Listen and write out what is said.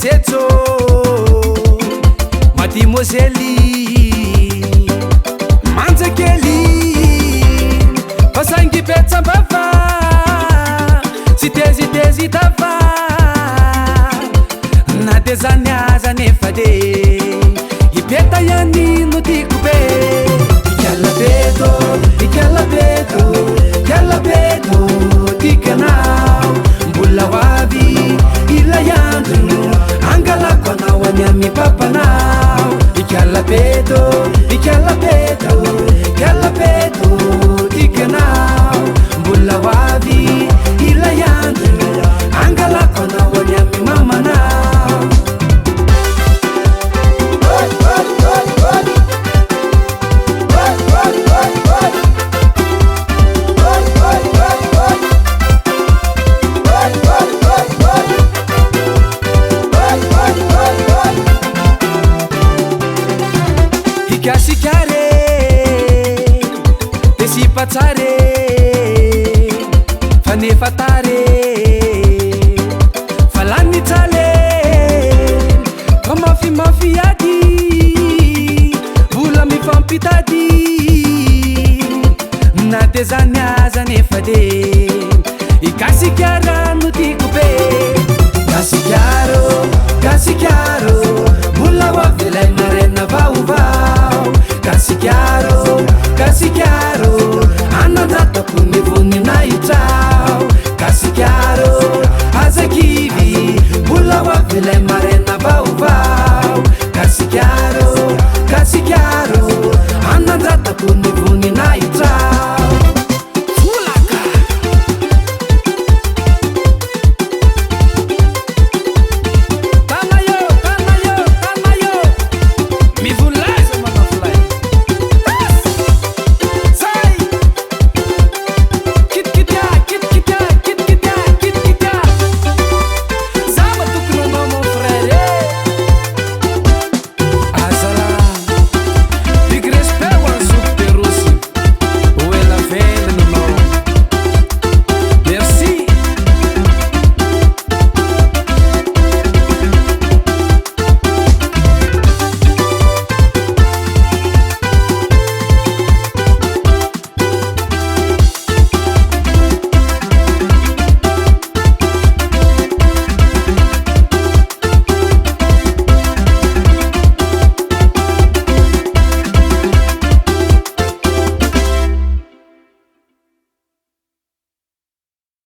tsetso madimozely manjakely fasangipetsambava sy tezitezy tava na de zany aza nefa de ipeta ihany no tiako be ikalabeto ikalabeto ikalabeto tikanao mbola hoavy ilay andro angalako anao any amin'ny papanao ikalabeto ikalabeto ikalabeto tikanao mbola hoavy ilay andro angalako anao any amin'ny mamanao Kasikare desipatsare fanefatare falanitsale mamafimafiady vola mifampitady na de zany aza nefa de